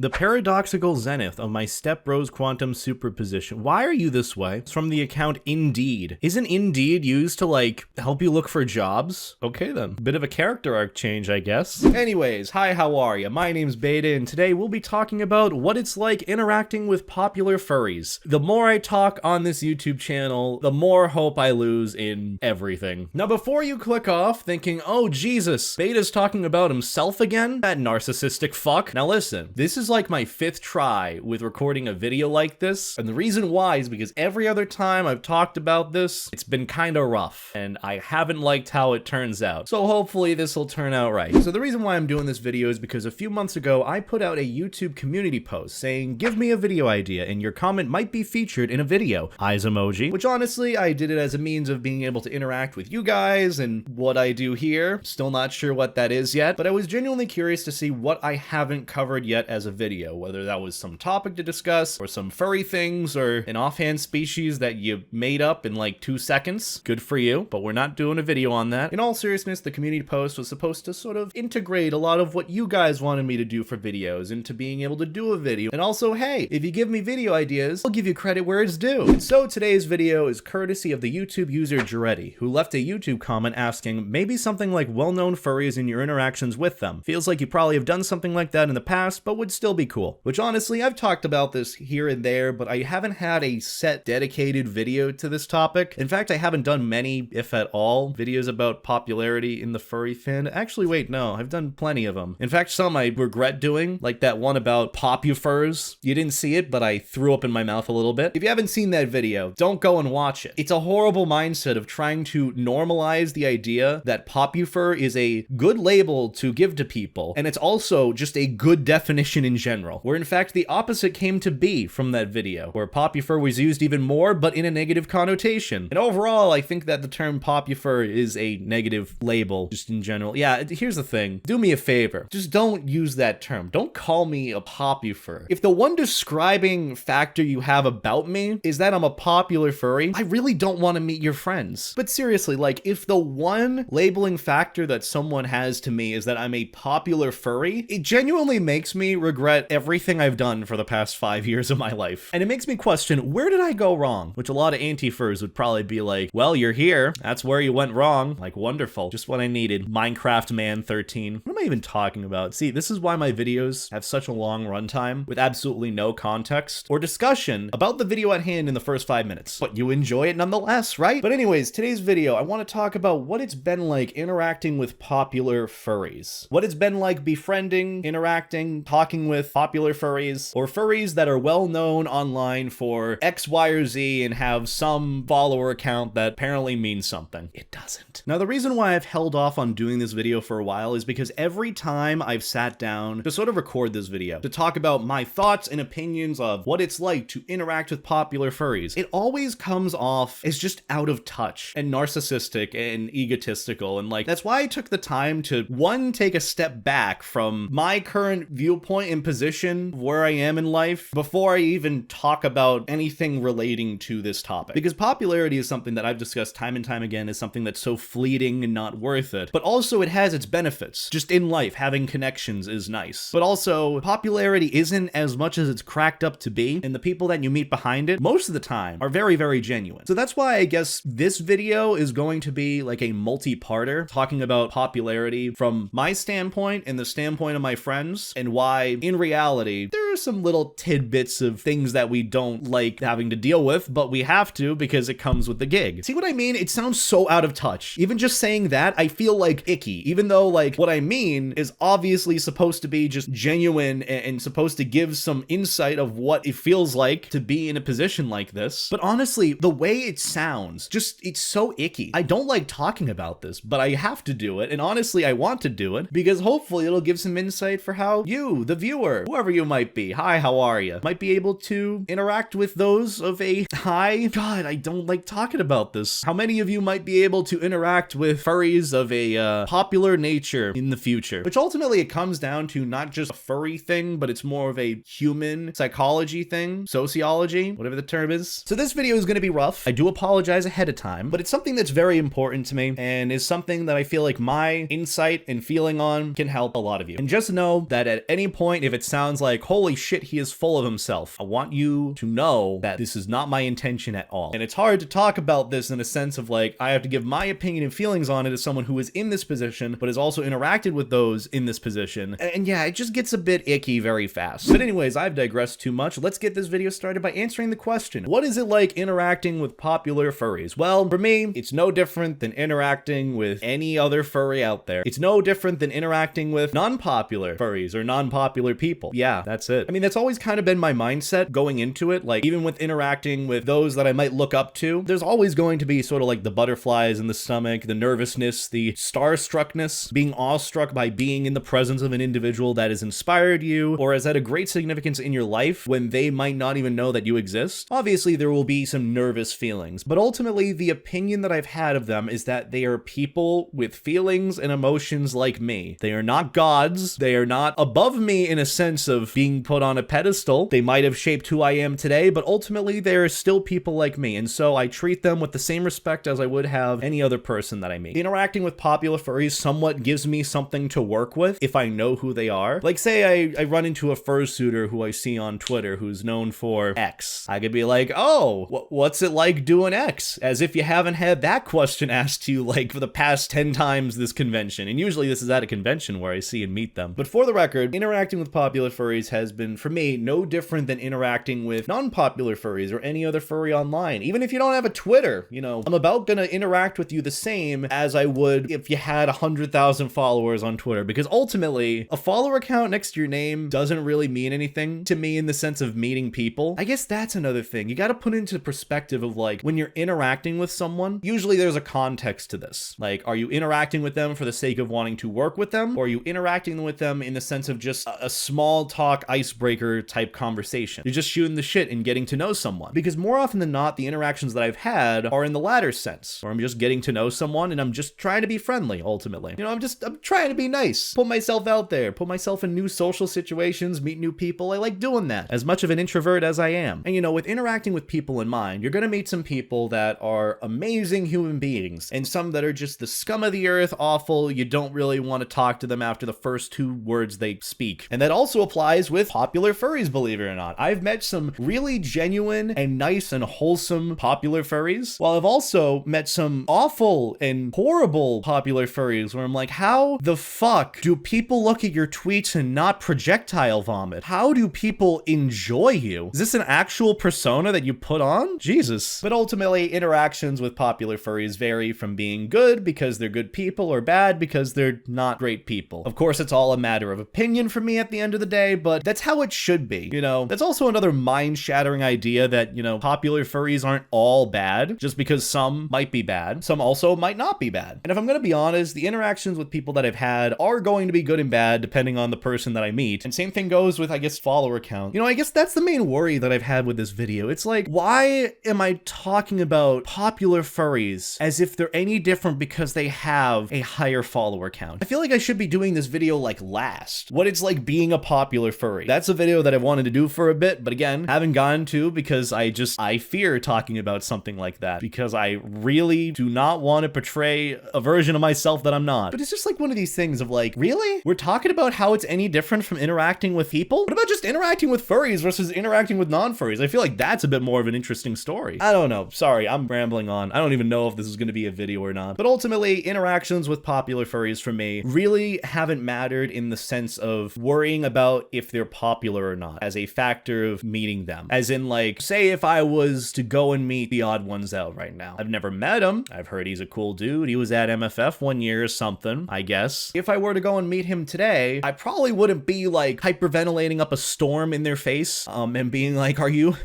The paradoxical zenith of my step-bros quantum superposition. Why are you this way? It's from the account Indeed. Isn't Indeed used to, like, help you look for jobs? Okay then. Bit of a character arc change, I guess. Anyways, hi, how are ya? My name's Beta, and today we'll be talking about what it's like interacting with popular furries. The more I talk on this YouTube channel, the more hope I lose in everything. Now, before you click off thinking, oh Jesus, Beta's talking about himself again? That narcissistic fuck. Now listen, this is like my 5th try with recording a video like this, and the reason why is because every other time I've talked about this, it's been kinda rough, and I haven't liked how it turns out. So hopefully this will turn out right. So the reason why I'm doing this video is because a few months ago, I put out a YouTube community post saying, give me a video idea, and your comment might be featured in a video. Eyes emoji, which honestly, I did it as a means of being able to interact with you guys and what I do here. Still not sure what that is yet, but I was genuinely curious to see what I haven't covered yet as a video, whether that was some topic to discuss or some furry things or an offhand species that you made up in like 2 seconds. Good for you, but we're not doing a video on that. In all seriousness, the community post was supposed to sort of integrate a lot of what you guys wanted me to do for videos into being able to do a video. And also, hey, if you give me video ideas, I'll give you credit where it's due. And so today's video is courtesy of the YouTube user Jaretti, who left a YouTube comment asking maybe something like well-known furries in your interactions with them. Feels like you probably have done something like that in the past, but would still be cool. Which honestly, I've talked about this here and there, but I haven't had a set dedicated video to this topic. In fact, I haven't done many, if at all, videos about popularity in the furry fan. Actually, wait, no, I've done plenty of them. In fact, some I regret doing, like that one about Popufurs. You didn't see it, but I threw up in my mouth a little bit. If you haven't seen that video, don't go and watch it. It's a horrible mindset of trying to normalize the idea that Popufur is a good label to give to people, and it's also just a good definition in general, where in fact the opposite came to be from that video, where Popufur was used even more, but in a negative connotation. And overall, I think that the term Popufur is a negative label, just in general. Yeah, here's the thing. Do me a favor. Just don't use that term. Don't call me a Popufur. If the one describing factor you have about me is that I'm a popular furry, I really don't want to meet your friends. But seriously, like, if the one labeling factor that someone has to me is that I'm a popular furry, it genuinely makes me regret everything I've done for the past 5 years of my life. And it makes me question, where did I go wrong? Which a lot of anti-furs would probably be like, well, you're here. That's where you went wrong. Like, wonderful. Just what I needed. Minecraft Man 13. What am I even talking about? See, this is why my videos have such a long runtime with absolutely no context or discussion about the video at hand in the first 5 minutes. But you enjoy it nonetheless, right? But anyways, today's video, I want to talk about what it's been like interacting with popular furries. What it's been like befriending, interacting, talking with popular furries, or furries that are well known online for X, Y, or Z and have some follower account that apparently means something. It doesn't. Now, the reason why I've held off on doing this video for a while is because every time I've sat down to sort of record this video, to talk about my thoughts and opinions of what it's like to interact with popular furries, it always comes off as just out of touch and narcissistic and egotistical. And like, that's why I took the time to, one, take a step back from my current viewpoint and position where I am in life before I even talk about anything relating to this topic. Because popularity is something that I've discussed time and time again as something that's so fleeting and not worth it. But also it has its benefits. Just in life, having connections is nice. But also, popularity isn't as much as it's cracked up to be, and the people that you meet behind it, most of the time, are very, very genuine. So that's why I guess this video is going to be like a multi-parter, talking about popularity from my standpoint and the standpoint of my friends, and why, in reality, there are some little tidbits of things that we don't like having to deal with, but we have to because it comes with the gig. See what I mean? It sounds so out of touch. Even just saying that, I feel like icky, even though like what I mean is obviously supposed to be just genuine and supposed to give some insight of what it feels like to be in a position like this. But honestly, the way it sounds, just, it's so icky. I don't like talking about this, but I have to do it. And honestly, I want to do it because hopefully it'll give some insight for how you, the viewer, whoever you might be, hi, how are you, might be able to interact with those of a hi. God, I don't like talking about this. How many of you might be able to interact with furries of a popular nature in the future? Which ultimately it comes down to not just a furry thing, but it's more of a human psychology thing, sociology, whatever the term is. So this video is going to be rough. I do apologize ahead of time, but it's something that's very important to me and is something that I feel like my insight and feeling on can help a lot of you. And just know that at any point, if it sounds like, holy shit, he is full of himself, I want you to know that this is not my intention at all. And it's hard to talk about this in a sense of like, I have to give my opinion and feelings on it as someone who is in this position, but has also interacted with those in this position. And yeah, it just gets a bit icky very fast. But anyways, I've digressed too much. Let's get this video started by answering the question. What is it like interacting with popular furries? Well, for me, it's no different than interacting with any other furry out there. It's no different than interacting with non-popular furries or non-popular people. Yeah, that's it. I mean, that's always kind of been my mindset going into it. Like, even with interacting with those that I might look up to, there's always going to be sort of like the butterflies in the stomach, the nervousness, the starstruckness, being awestruck by being in the presence of an individual that has inspired you or has had a great significance in your life when they might not even know that you exist. Obviously, there will be some nervous feelings, but ultimately the opinion that I've had of them is that they are people with feelings and emotions like me. They are not gods. They are not above me in a sense of being put on a pedestal. They might have shaped who I am today, but ultimately they are still people like me, and so I treat them with the same respect as I would have any other person that I meet. Interacting with popular furries somewhat gives me something to work with if I know who they are. Like, say I run into a fursuiter who I see on Twitter who's known for X. I could be like, oh, what's it like doing X? As if you haven't had that question asked to you like for the past 10 times this convention. And usually this is at a convention where I see and meet them. But for the record, interacting with popular furries has been, for me, no different than interacting with non-popular furries or any other furry online. Even if you don't have a Twitter, you know, I'm about gonna interact with you the same as I would if you had 100,000 followers on Twitter, because ultimately a follower account next to your name doesn't really mean anything to me in the sense of meeting people. I guess that's another thing. You gotta put into perspective of like, when you're interacting with someone, usually there's a context to this. Like, are you interacting with them for the sake of wanting to work with them? Or are you interacting with them in the sense of just a small talk icebreaker type conversation? You're just shooting the shit and getting to know someone. Because more often than not, the interactions that I've had are in the latter sense, where I'm just getting to know someone and I'm just trying to be friendly, ultimately. You know, I'm trying to be nice, put myself out there, put myself in new social situations, meet new people. I like doing that, as much of an introvert as I am. And you know, with interacting with people in mind, you're gonna meet some people that are amazing human beings and some that are just the scum of the earth, awful. You don't really want to talk to them after the first 2 words they speak. And that also applies with popular furries, believe it or not. I've met some really genuine and nice and wholesome popular furries, while I've also met some awful and horrible popular furries where I'm like, how the fuck do people look at your tweets and not projectile vomit? How do people enjoy you? Is this an actual persona that you put on? Jesus. But ultimately, interactions with popular furries vary from being good because they're good people or bad because they're not great people. Of course, it's all a matter of opinion for me at the end of the day, but that's how it should be. You know, that's also another mind-shattering idea that, you know, popular furries aren't all bad just because some might be bad. Some also might not be bad. And if I'm gonna be honest, the interactions with people that I've had are going to be good and bad depending on the person that I meet. And same thing goes with, I guess, follower count. You know, I guess that's the main worry that I've had with this video. It's like, why am I talking about popular furries as if they're any different because they have a higher follower count? I feel like I should be doing this video like last. What it's like being a popular furry. That's a video that I've wanted to do for a bit, but again, haven't gotten to because I fear talking about something like that because I really do not want to portray a version of myself that I'm not. But it's just like one of these things of like, really? We're talking about how it's any different from interacting with people? What about just interacting with furries versus interacting with non-furries? I feel like that's a bit more of an interesting story. I don't know. Sorry, I'm rambling on. I don't even know if this is going to be a video or not. But ultimately, interactions with popular furries for me really haven't mattered in the sense of worrying about if they're popular or not as a factor of meeting them. As in, like, say if I was to go and meet the odd ones out right now. I've never met him. I've heard he's a cool dude. He was at MFF 1 year or something, I guess. If I were to go and meet him today, I probably wouldn't be like hyperventilating up a storm in their face and being like, are you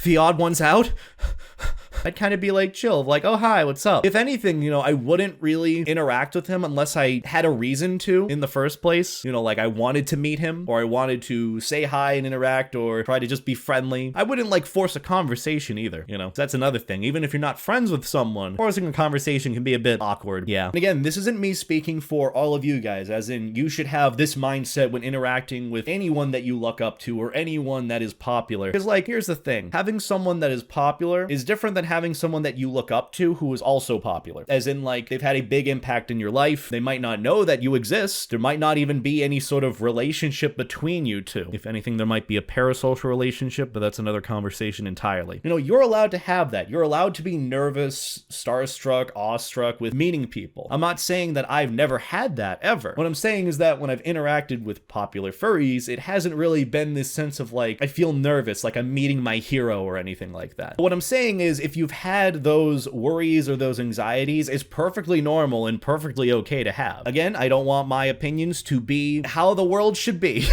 the odd ones out? I'd kind of be like chill, like, oh, hi, what's up? If anything, you know, I wouldn't really interact with him unless I had a reason to in the first place. You know, like I wanted to meet him or I wanted to say hi and interact or try to just be friendly. I wouldn't like force a conversation either, you know? So that's another thing. Even if you're not friends with someone, forcing a conversation can be a bit awkward. Yeah. And again, this isn't me speaking for all of you guys, as in you should have this mindset when interacting with anyone that you look up to or anyone that is popular. Because like, here's the thing. Having someone that is popular is different than having someone that you look up to who is also popular. As in, like, they've had a big impact in your life. They might not know that you exist. There might not even be any sort of relationship between you two. If anything, there might be a parasocial relationship, but that's another conversation entirely. You know, you're allowed to have that. You're allowed to be nervous, starstruck, awestruck with meeting people. I'm not saying that I've never had that ever. What I'm saying is that when I've interacted with popular furries, it hasn't really been this sense of like, I feel nervous, like I'm meeting my hero or anything like that. But what I'm saying is if you've had those worries or those anxieties, it's perfectly normal and perfectly okay to have. Again, I don't want my opinions to be how the world should be.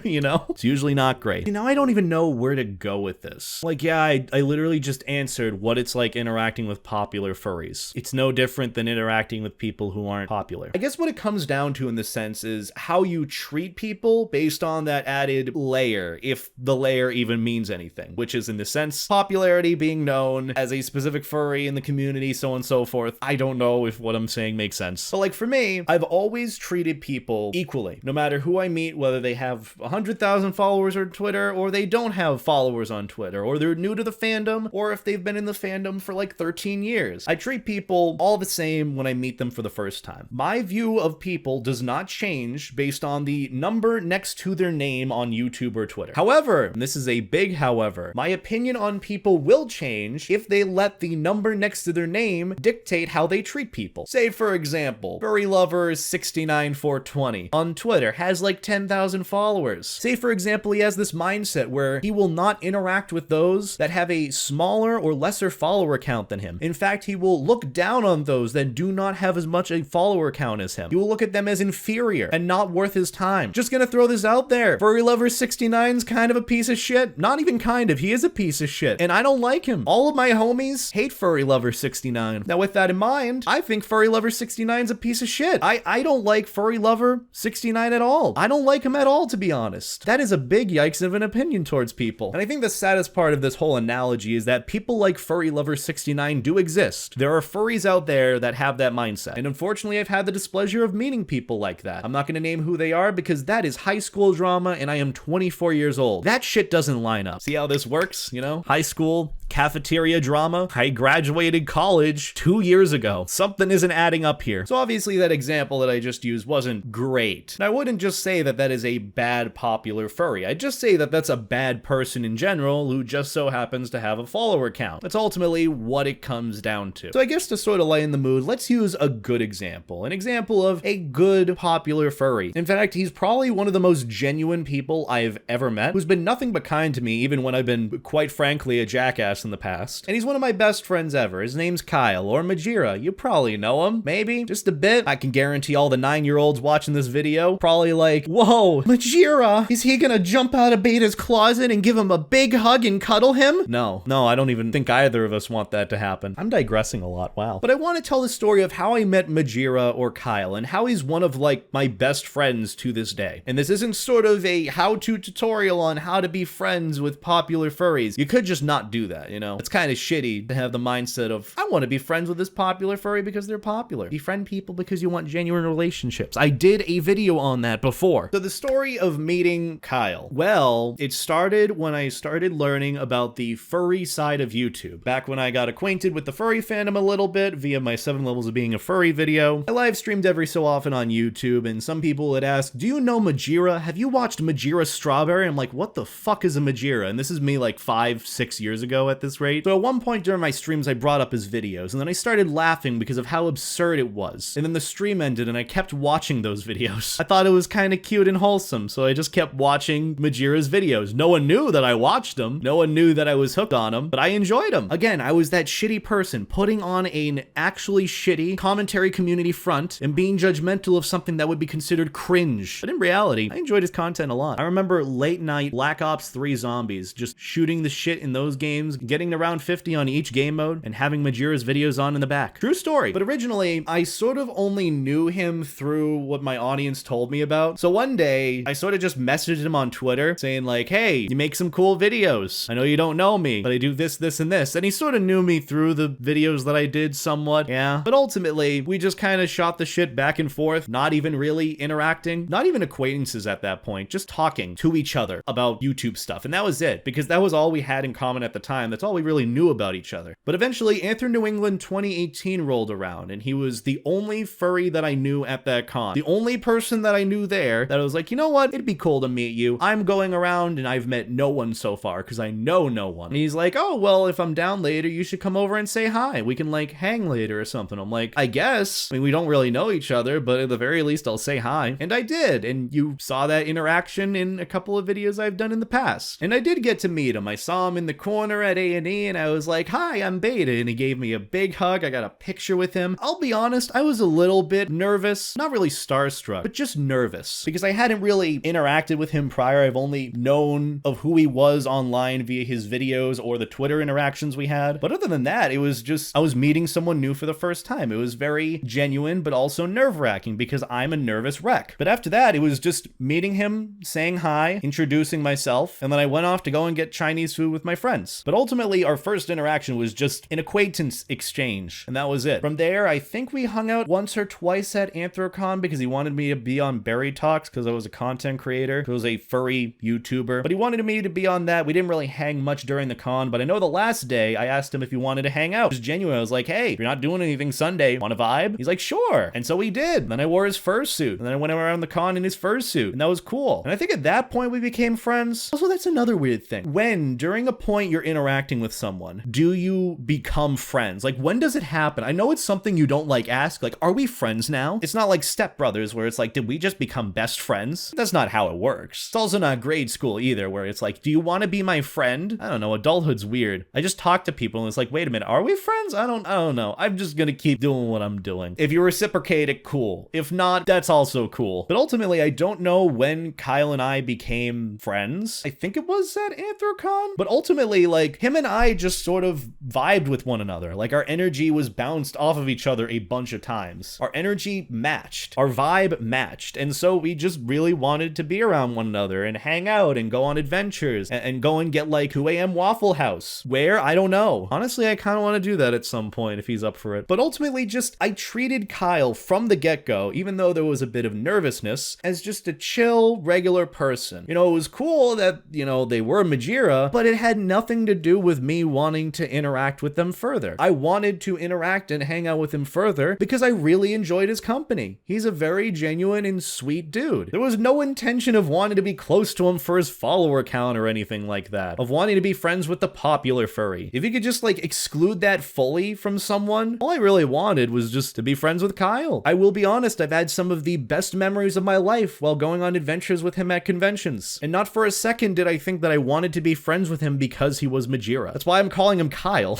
You know? It's usually not great. You know, I don't even know where to go with this. Like, yeah, I literally just answered what it's like interacting with popular furries. It's no different than interacting with people who aren't popular. I guess what it comes down to in this sense is how you treat people based on that added layer, if the layer even means anything, which is in the sense popularity, being known as a specific furry in the community, so on and so forth. I don't know if what I'm saying makes sense. But like for me, I've always treated people equally, no matter who I meet, whether they have 100,000 followers on Twitter or they don't have followers on Twitter, or they're new to the fandom, or if they've been in the fandom for like 13 years. I treat people all the same when I meet them for the first time. My view of people does not change based on the number next to their name on YouTube or Twitter. However, and this is a big however, my opinion on people will change if they let the number next to their name dictate how they treat people. Say for example, Furry Lover 69420 on Twitter has like 10,000 followers. Say for example, he has this mindset where he will not interact with those that have a smaller or lesser follower count than him. In fact, he will look down on those that do not have as much a follower count as him. He will look at them as inferior and not worth his time. Just gonna throw this out there. Furry Lover 69's kind of a piece of shit. Not even kind of, he is a piece of shit. And I don't like him. All of my homies hate Furry Lover 69. Now with that in mind, I think Furry Lover 69's a piece of shit. I don't like Furry Lover 69 at all. I don't like him at all, to be honest. That is a big yikes of an opinion towards people. And I think the saddest part of this whole analogy is that people like Furry Lover 69 do exist. There are furries out there that have that mindset. And unfortunately, I've had the displeasure of meeting people like that. I'm not gonna name who they are because that is high school drama and I am 24 years old. That shit doesn't line up. See how this works, you know? High school, cafeteria drama. I graduated college 2 years ago. Something isn't adding up here. So obviously that example that I just used wasn't great. And I wouldn't just say that that is a bad popular furry. I'd just say that that's a bad person in general who just so happens to have a follower count. That's ultimately what it comes down to. So I guess to sort of lighten the mood, let's use a good example. An example of a good popular furry. In fact, he's probably one of the most genuine people I've ever met, who's been nothing but kind to me even when I've been, quite frankly, a jackass in the past. And he's one of my best friends ever. His name's Kyle, or Majira. You probably know him. Maybe. Just a bit. I can guarantee all the 9-year-olds watching this video probably like, whoa, Majira, is he gonna jump out of Beta's closet and give him a big hug and cuddle him? No, I don't even think either of us want that to happen. I'm digressing a lot, wow. But I want to tell the story of how I met Majira or Kyle and how he's one of like my best friends to this day. And this isn't sort of a how-to tutorial on how to be friends with popular furries. You could just not do that, you know? It's kind of shitty to have the mindset of, I want to be friends with this popular furry because they're popular. Befriend people because you want genuine relationships. I did a video on that before. So the story of meeting Kyle. Well, it started when I started learning about the furry side of YouTube. Back when I got acquainted with the furry fandom a little bit via my 7 levels of being a furry video. I live streamed every so often on YouTube, and some people would ask, do you know Majira? Have you watched Majira Strawberry? I'm like, what the fuck is a Majira? And this is me like 5-6 years ago at this rate. So at one point during my streams, I brought up his videos, and then I started laughing because of how absurd it was. And then the stream ended, and I kept watching those videos. I thought it was kind of cute and wholesome, so I just kept watching Majira's videos. No one knew that I watched them. No one knew that I was hooked on them, but I enjoyed them. Again, I was that shitty person putting on an actually shitty commentary community front and being judgmental of something that would be considered cringe. But in reality, I enjoyed his content a lot. I remember late night Black Ops 3 zombies, just shooting the shit in those games, getting to round 50 on each game mode, and having Majira's videos on in the back. True story. But originally, I sort of only knew him through what my audience told me about. So one day, I sort of just messaged him on Twitter saying like, hey, you make some cool videos. I know you don't know me, but I do this, this, and this. And he sort of knew me through the videos that I did somewhat. Yeah. But ultimately, we just kind of shot the shit back and forth, not even really interacting, not even acquaintances at that point, just talking to each other about YouTube stuff. And that was it, because that was all we had in common at the time. That's all we really knew about each other. But eventually, Anther New England 2018 rolled around, and he was the only furry that I knew at that con. The only person that I knew there that I was like, you know what? It'd be cool to meet you. I'm going around and I've met no one so far because I know no one. And he's like, oh, well, if I'm down later, you should come over and say hi. We can like hang later or something. I'm like, I guess. I mean, we don't really know each other, but at the very least, I'll say hi. And I did. And you saw that interaction in a couple of videos I've done in the past. And I did get to meet him. I saw him in the corner at A&E and I was like, hi, I'm Beta. And he gave me a big hug. I got a picture with him. I'll be honest, I was a little bit nervous, not really starstruck, but just nervous because I hadn't really interacted with him prior. I've only known of who he was online via his videos or the Twitter interactions we had. But other than that, it was just, I was meeting someone new for the first time. It was very genuine, but also nerve-wracking because I'm a nervous wreck. But after that, it was just meeting him, saying hi, introducing myself, and then I went off to go and get Chinese food with my friends. But ultimately, our first interaction was just an acquaintance exchange, and that was it. From there, I think we hung out once or twice at Anthrocon because he wanted me to be on Berry Talks because I was a content creator. I was a furry YouTuber, but he wanted me to be on that. We didn't really hang much during the con, but I know the last day I asked him if he wanted to hang out. It was genuine. I was like, hey, if you're not doing anything Sunday, want a vibe? He's like, sure. And so we did. Then I wore his fursuit, and then I went around the con in his fursuit, and that was cool. And I think at that point we became friends. Also, that's another weird thing. When, during a point you're interacting with someone, do you become friends? Like, when does it happen? I know it's something you don't like ask, like, are we friends now? It's not like Step Brothers where it's like, did we just become best friends? That's not how it works. It's also not grade school either, where it's like, do you want to be my friend? I don't know, adulthood's weird. I just talk to people and it's like, wait a minute, are we friends? I don't know. I'm just gonna keep doing what I'm doing. If you reciprocate it, cool. If not, that's also cool. But ultimately, I don't know when Kyle and I became friends. I think it was at Anthrocon, but ultimately, like, him and I just sort of vibed with one another. Like, our energy was bounced off of each other a bunch of times. Our energy matched. Our vibe matched. And so we just really wanted to be around one another and hang out and go on adventures and go and get like 2 a.m. Waffle House. Where? I don't know. Honestly, I kind of want to do that at some point if he's up for it. But ultimately, just, I treated Kyle from the get-go, even though there was a bit of nervousness, as just a chill, regular person. You know, it was cool that, you know, they were Majira, but it had nothing to do with me wanting to interact with them further. I wanted to interact and hang out with him further because I really enjoyed his company. He's a very genuine and sweet dude. There was no intention of wanting to be close to him for his follower count or anything like that, of wanting to be friends with the popular furry. If you could just like exclude that fully from someone, all I really wanted was just to be friends with Kyle. I will be honest, I've had some of the best memories of my life while going on adventures with him at conventions. And not for a second did I think that I wanted to be friends with him because he was Majira. That's why I'm calling him Kyle.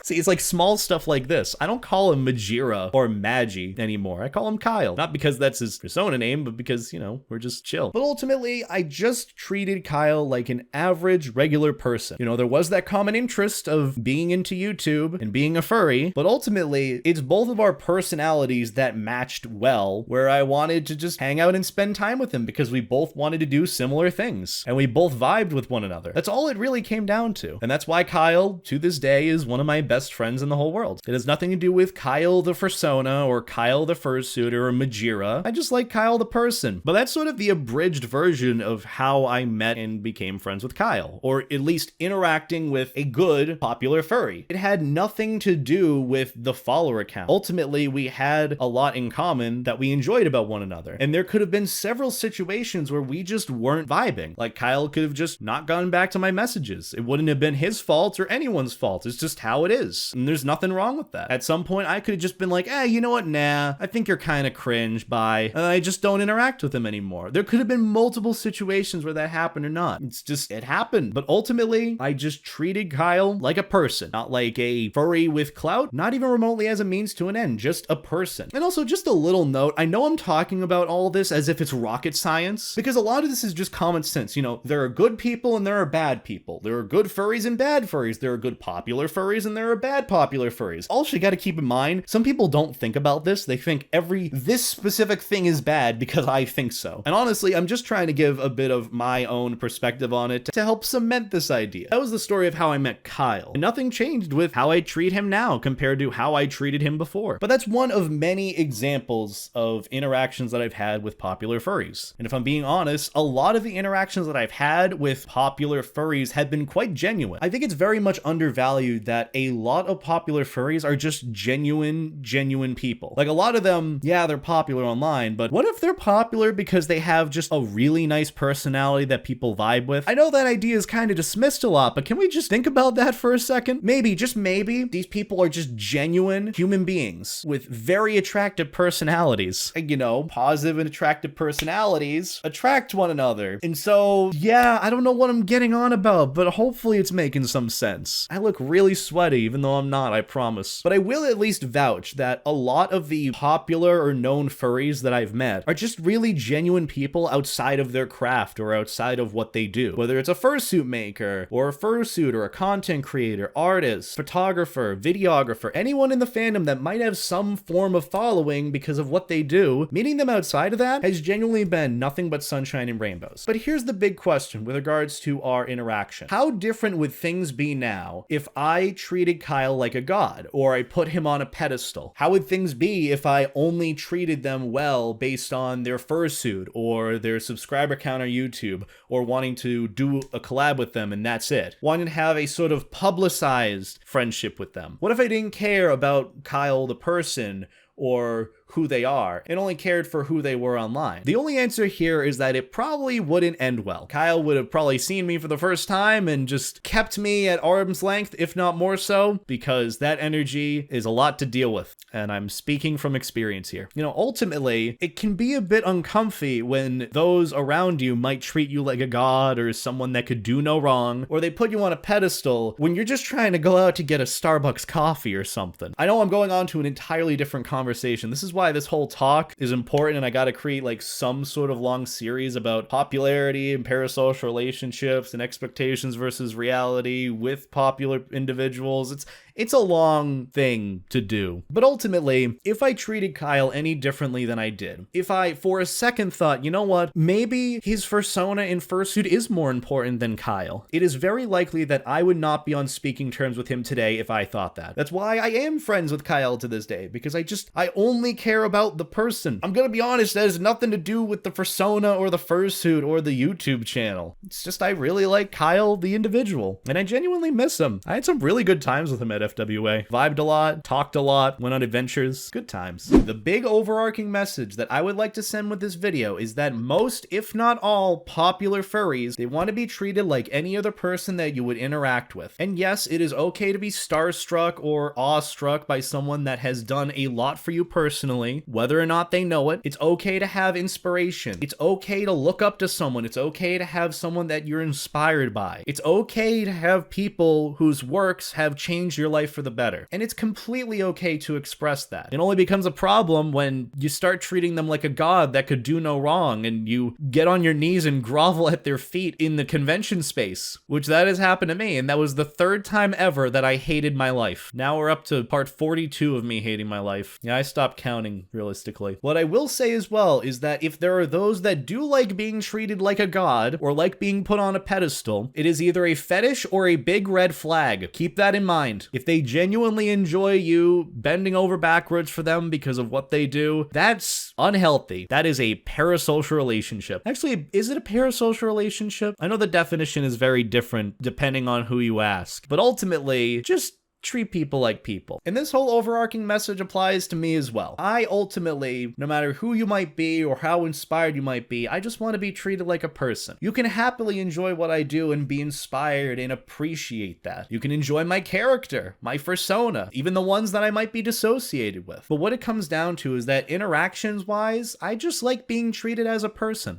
See, it's like small stuff like this. I don't call him Majira or Magi anymore. I call him Kyle. Not because that's his persona name, but because, you know, we're just chill. But ultimately, I just treated Kyle like an average, regular person. You know, there was that common interest of being into YouTube and being a furry, but ultimately, it's both of our personalities that matched well, where I wanted to just hang out and spend time with him because we both wanted to do similar things, and we both vibed with one another. That's all it really came down to. And that's why Kyle, to this day, is one of my best friends in the whole world. It has nothing to do with Kyle the Fursona or Kyle the Fursuiter or Majira. I just like Kyle the person. But that's sort of the abridged version of how I met and became friends with Kyle, or at least interacting with a good popular furry. It had nothing to do with the follower count. Ultimately, we had a lot in common that we enjoyed about one another. And there could have been several situations where we just weren't vibing. Like Kyle could have just not gone back to my messages. It wouldn't have been his fault or anyone's fault. It's just how it is. And there's nothing wrong with that. At some point, I could have just been like, you know what? Nah, I think you're kind of cringe, bye. And I just don't interact with him anymore. There could have been multiple situations where that happened or not. It's just, it happened. But ultimately, I just treated Kyle like a person, not like a furry with clout, not even remotely as a means to an end, just a person. And also just a little note, I know I'm talking about all this as if it's rocket science, because a lot of this is just common sense. You know, there are good people and there are bad people. There are good furries and bad furries. There are good popular furries and there are are bad popular furries. Also, you gotta keep in mind, some people don't think about this. They think this specific thing is bad because I think so. And honestly, I'm just trying to give a bit of my own perspective on it to help cement this idea. That was the story of how I met Kyle. And nothing changed with how I treat him now compared to how I treated him before. But that's one of many examples of interactions that I've had with popular furries. And if I'm being honest, a lot of the interactions that I've had with popular furries have been quite genuine. I think it's very much undervalued that a lot of popular furries are just genuine people. Like, a lot of them, yeah, they're popular online, but what if they're popular because they have just a really nice personality that people vibe with? I know that idea is kind of dismissed a lot, but can we just think about that for a second? Maybe, just maybe, these people are just genuine human beings with very attractive personalities. And, you know, positive and attractive personalities attract one another. And so, yeah, I don't know what I'm getting on about, but hopefully it's making some sense. I look really sweaty, even though I'm not, I promise. But I will at least vouch that a lot of the popular or known furries that I've met are just really genuine people outside of their craft or outside of what they do. Whether it's a fursuit maker or a fursuit or a content creator, artist, photographer, videographer, anyone in the fandom that might have some form of following because of what they do, meeting them outside of that has genuinely been nothing but sunshine and rainbows. But here's the big question with regards to our interaction. How different would things be now if I treated Kyle like a god, or I put him on a pedestal? How would things be if I only treated them well based on their fursuit or their subscriber count on YouTube, or wanting to do a collab with them and that's it? Wanting to have a sort of publicized friendship with them? What if I didn't care about Kyle the person or who they are, and only cared for who they were online? The only answer here is that it probably wouldn't end well. Kyle would have probably seen me for the first time and just kept me at arm's length, if not more so, because that energy is a lot to deal with. And I'm speaking from experience here. You know, ultimately, it can be a bit uncomfy when those around you might treat you like a god or someone that could do no wrong, or they put you on a pedestal when you're just trying to go out to get a Starbucks coffee or something. I know I'm going on to an entirely different conversation. This is why this whole talk is important, and I gotta create like some sort of long series about popularity and parasocial relationships and expectations versus reality with popular individuals. It's a long thing to do. But ultimately, if I treated Kyle any differently than I did, if I, for a second, thought, you know what, maybe his fursona in fursuit is more important than Kyle, it is very likely that I would not be on speaking terms with him today if I thought that. That's why I am friends with Kyle to this day, because I only care about the person. I'm gonna be honest, that has nothing to do with the fursona or the fursuit or the YouTube channel. It's just I really like Kyle the individual, and I genuinely miss him. I had some really good times with him at FWA. Vibed a lot, talked a lot, went on adventures. Good times. The big overarching message that I would like to send with this video is that most, if not all, popular furries, they want to be treated like any other person that you would interact with. And yes, it is okay to be starstruck or awestruck by someone that has done a lot for you personally, whether or not they know it. It's okay to have inspiration. It's okay to look up to someone. It's okay to have someone that you're inspired by. It's okay to have people whose works have changed your life for the better. And it's completely okay to express that. It only becomes a problem when you start treating them like a god that could do no wrong, and you get on your knees and grovel at their feet in the convention space, which that has happened to me, and that was the third time ever that I hated my life. Now we're up to part 42 of me hating my life. Yeah, I stopped counting, realistically. What I will say as well is that if there are those that do like being treated like a god, or like being put on a pedestal, it is either a fetish or a big red flag. Keep that in mind. If they genuinely enjoy you bending over backwards for them because of what they do, that's unhealthy. That is a parasocial relationship. Actually, is it a parasocial relationship? I know the definition is very different depending on who you ask, but ultimately, just treat people like people. And this whole overarching message applies to me as well. I ultimately, no matter who you might be or how inspired you might be, I just want to be treated like a person. You can happily enjoy what I do and be inspired and appreciate that. You can enjoy my character, my fursona, even the ones that I might be dissociated with. But what it comes down to is that interactions wise, I just like being treated as a person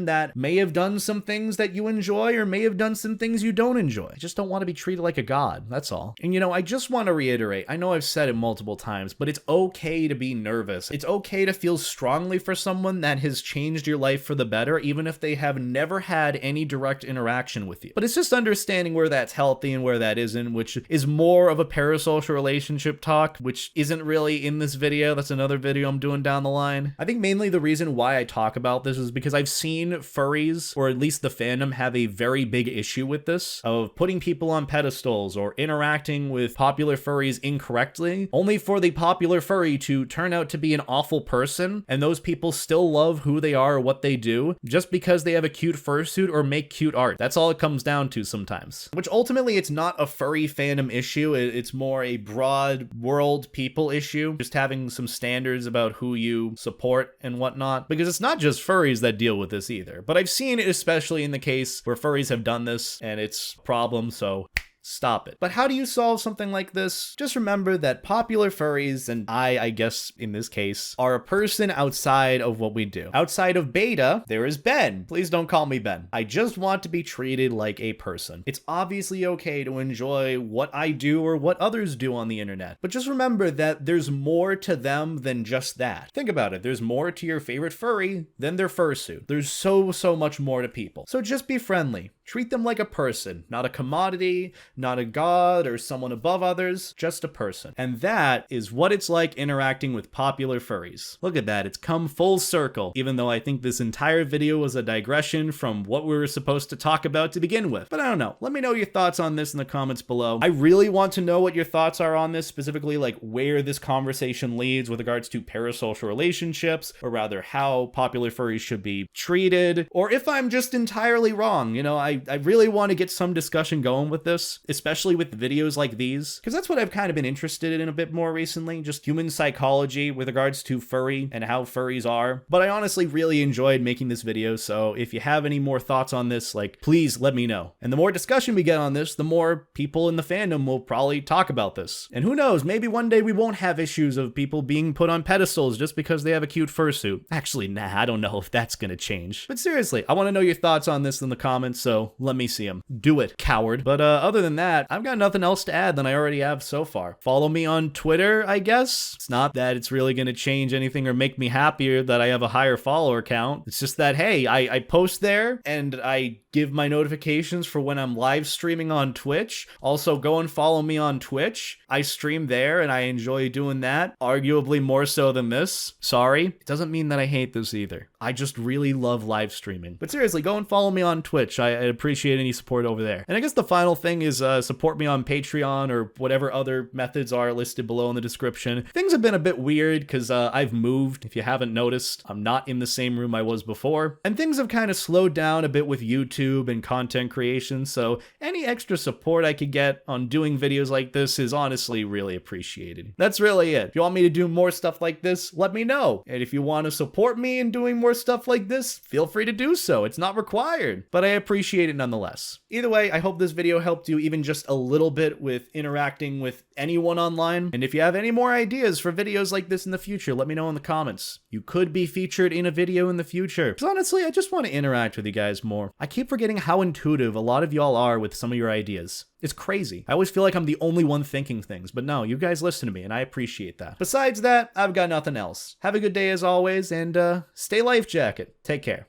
that may have done some things that you enjoy or may have done some things you don't enjoy. I just don't want to be treated like a god. That's all. And you know, Now, I just want to reiterate, I know I've said it multiple times, but it's okay to be nervous. It's okay to feel strongly for someone that has changed your life for the better, even if they have never had any direct interaction with you. But it's just understanding where that's healthy and where that isn't, which is more of a parasocial relationship talk, which isn't really in this video. That's another video I'm doing down the line. I think mainly the reason why I talk about this is because I've seen furries, or at least the fandom, have a very big issue with this, of putting people on pedestals or interacting with popular furries incorrectly, only for the popular furry to turn out to be an awful person, and those people still love who they are or what they do, just because they have a cute fursuit or make cute art. That's all it comes down to sometimes. Which ultimately, it's not a furry fandom issue, it's more a broad world people issue, just having some standards about who you support and whatnot, because it's not just furries that deal with this either. But I've seen it especially in the case where furries have done this, and it's a problem, so stop it. But how do you solve something like this? Just remember that popular furries, and I guess in this case, are a person outside of what we do. Outside of Beta, there is Ben. Please don't call me Ben. I just want to be treated like a person. It's obviously okay to enjoy what I do or what others do on the internet, but just remember that there's more to them than just that. Think about it. There's more to your favorite furry than their fursuit. There's so much more to people. So just be friendly. Treat them like a person, not a commodity, not a god or someone above others, just a person. And that is what it's like interacting with popular furries. Look at that, it's come full circle, even though I think this entire video was a digression from what we were supposed to talk about to begin with. But I don't know, let me know your thoughts on this in the comments below. I really want to know what your thoughts are on this, specifically like where this conversation leads with regards to parasocial relationships, or rather how popular furries should be treated, or if I'm just entirely wrong. You know, I really want to get some discussion going with this, especially with videos like these, because that's what I've kind of been interested in a bit more recently, just human psychology with regards to furry and how furries are. But I honestly really enjoyed making this video, so if you have any more thoughts on this, like, please let me know. And the more discussion we get on this, the more people in the fandom will probably talk about this. And who knows, maybe one day we won't have issues of people being put on pedestals just because they have a cute fursuit. Actually, nah, I don't know if that's gonna change. But seriously, I want to know your thoughts on this in the comments, so let me see them. Do it, coward. But other than that, I've got nothing else to add than I already have so far. Follow me on Twitter, I guess. It's not that it's really going to change anything or make me happier that I have a higher follower count. It's just that, hey, I post there and I give my notifications for when I'm live streaming on Twitch. Also, go and follow me on Twitch. I stream there and I enjoy doing that, arguably more so than this. Sorry. It doesn't mean that I hate this either. I just really love live streaming. But seriously, go and follow me on Twitch. I appreciate any support over there. And I guess the final thing is support me on Patreon or whatever other methods are listed below in the description. Things have been a bit weird because I've moved. If you haven't noticed, I'm not in the same room I was before. And things have kind of slowed down a bit with YouTube and content creation, so any extra support I could get on doing videos like this is honestly really appreciated. That's really it. If you want me to do more stuff like this, let me know. And if you want to support me in doing more stuff like this, feel free to do so. It's not required, but I appreciate it nonetheless. Either way, I hope this video helped you even just a little bit with interacting with anyone online. And if you have any more ideas for videos like this in the future, let me know in the comments. You could be featured in a video in the future. Because honestly, I just want to interact with you guys more. I keep forgetting how intuitive a lot of y'all are with some of your ideas. It's crazy. I always feel like I'm the only one thinking things, but no, you guys listen to me and I appreciate that. Besides that, I've got nothing else. Have a good day as always, and stay life jacket. Take care.